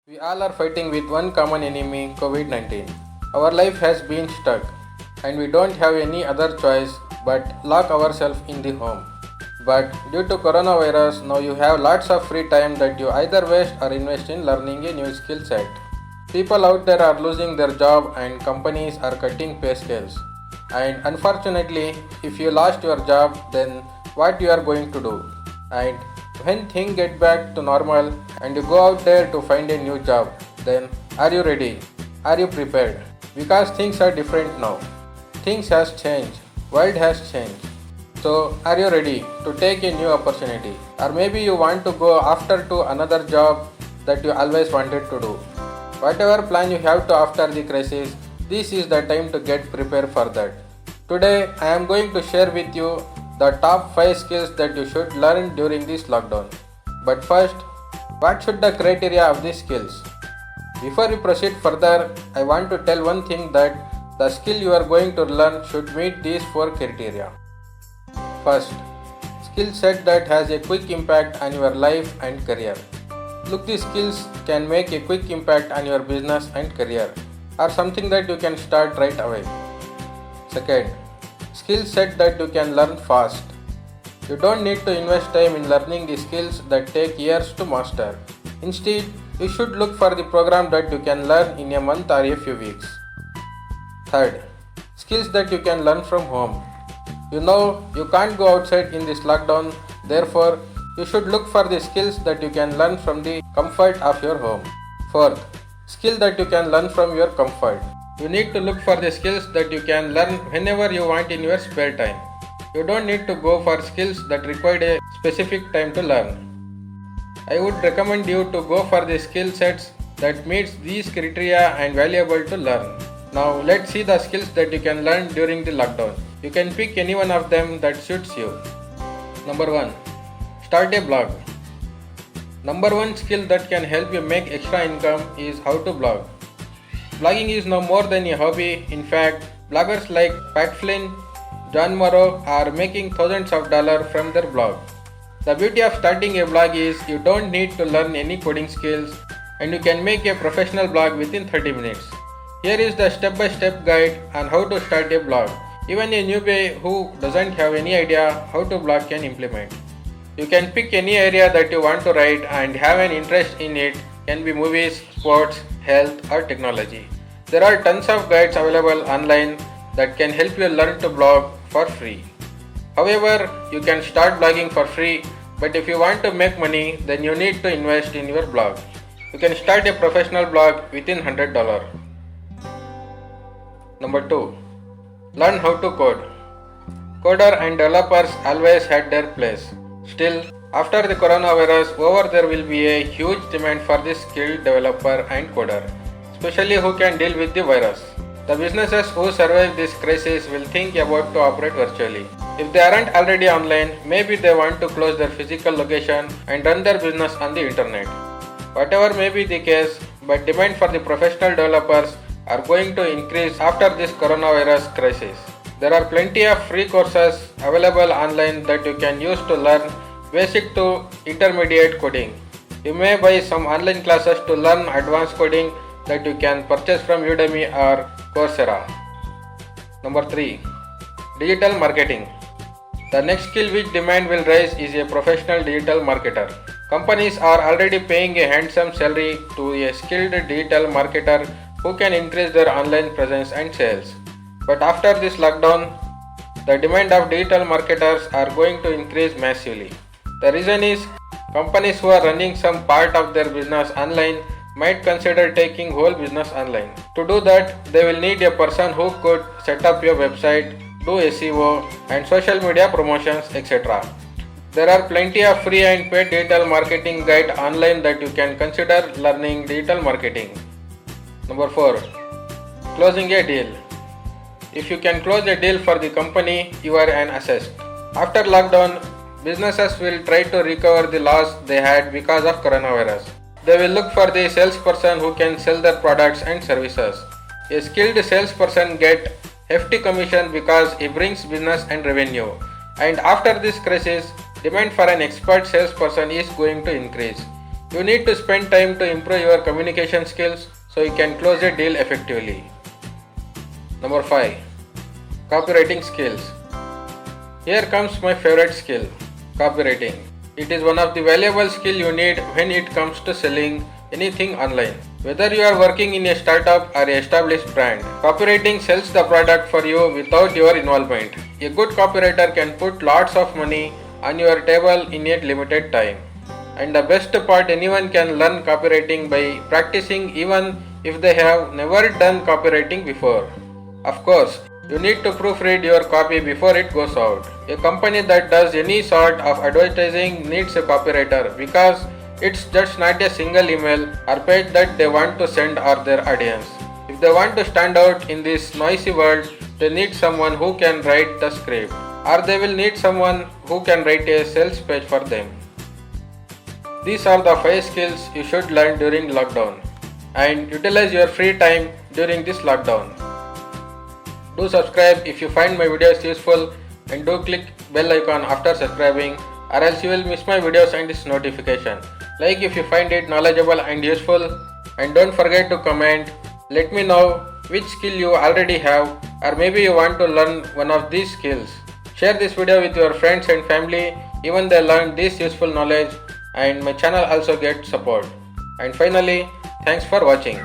We all are fighting with one common enemy, COVID 19. Our life has been stuck, and we don't have any other choice but lock ourselves in the home. But due to coronavirus, now you have lots of free time that you either waste or invest in learning a new skill set. People out there are losing their job and companies are cutting pay scales. And unfortunately, if you lost your job, then what you are going to do? And when things get back to normal and you go out there to find a new job, then are you ready? Are you prepared? Because things are different now. Things has changed. World has changed. So are you ready to take a new opportunity? Or maybe you want to go after to another job that you always wanted to do. Whatever plan you have to after the crisis, this is the time to get prepared for that. Today I am going to share with you the top 5 skills that you should learn during this lockdown. But first, what should the criteria of these skills? Before we proceed further, I want to tell one thing that the skill you are going to learn should meet these 4 criteria. First, skill set that has a quick impact on your life and career. Look, these skills can make a quick impact on your business and career, or something that you can start right away. Second, skill set that you can learn fast. You don't need to invest time in learning the skills that take years to master. Instead, you should look for the program that you can learn in a month or a few weeks. Third, skills that you can learn from home. You know you can't go outside in this lockdown, therefore, you should look for the skills that you can learn from the comfort of your home. Fourth, skill that you can learn from your comfort. You need to look for the skills that you can learn whenever you want in your spare time. You don't need to go for skills that require a specific time to learn. I would recommend you to go for the skill sets that meets these criteria and valuable to learn. Now let's see the skills that you can learn during the lockdown. You can pick any one of them that suits you. Number 1. Start a blog. Number 1 skill that can help you make extra income is how to blog. Blogging is now more than a hobby. In fact, bloggers like Pat Flynn, John Morrow are making thousands of dollars from their blog. The beauty of starting a blog is you don't need to learn any coding skills and you can make a professional blog within 30 minutes. Here is the step-by-step guide on how to start a blog. Even a newbie who doesn't have any idea how to blog can implement. You can pick any area that you want to write and have an interest in it. Can be movies, sports, health or technology. There are tons of guides available online that can help you learn to blog for free. However, you can start blogging for free, but if you want to make money, then you need to invest in your blog. You can start a professional blog within $100. Number 2. Learn how to code. Coder and developers always had their place. Still, after the coronavirus over, there will be a huge demand for this skilled developer and coder, especially who can deal with the virus. The businesses who survive this crisis will think about to operate virtually. If they aren't already online, maybe they want to close their physical location and run their business on the internet. Whatever may be the case, but demand for the professional developers are going to increase after this coronavirus crisis. There are plenty of free courses available online that you can use to learn basic to intermediate coding. You may buy some online classes to learn advanced coding that you can purchase from Udemy or Coursera. Number 3. Digital marketing. The next skill which demand will rise is a professional digital marketer. Companies are already paying a handsome salary to a skilled digital marketer who can increase their online presence and sales. But after this lockdown, the demand of digital marketers are going to increase massively. The reason is companies who are running some part of their business online might consider taking whole business online. To do that, they will need a person who could set up your website, do SEO and social media promotions, etc. There are plenty of free and paid digital marketing guide online that you can consider learning digital marketing. Number 4. Closing a deal. If you can close a deal for the company, you are an asset. After lockdown, businesses will try to recover the loss they had because of coronavirus. They will look for the salesperson who can sell their products and services. A skilled salesperson gets hefty commission because he brings business and revenue. And after this crisis, demand for an expert salesperson is going to increase. You need to spend time to improve your communication skills so you can close a deal effectively. Number 5. Copywriting skills. Here comes my favorite skill, copywriting. It is one of the valuable skills you need when it comes to selling anything online. Whether you are working in a startup or a established brand, copywriting sells the product for you without your involvement. A good copywriter can put lots of money on your table in a limited time. And the best part, anyone can learn copywriting by practicing even if they have never done copywriting before. Of course, you need to proofread your copy before it goes out. A company that does any sort of advertising needs a copywriter because it's just not a single email or page that they want to send or their audience. If they want to stand out in this noisy world, they need someone who can write the script, or they will need someone who can write a sales page for them. These are the 5 skills you should learn during lockdown and utilize your free time during this lockdown. Do subscribe if you find my videos useful and do click bell icon after subscribing, or else you will miss my videos and its notification. Like if you find it knowledgeable and useful, and don't forget to comment. Let me know which skill you already have, or maybe you want to learn one of these skills. Share this video with your friends and family, even they learn this useful knowledge, and my channel also gets support. And finally, thanks for watching.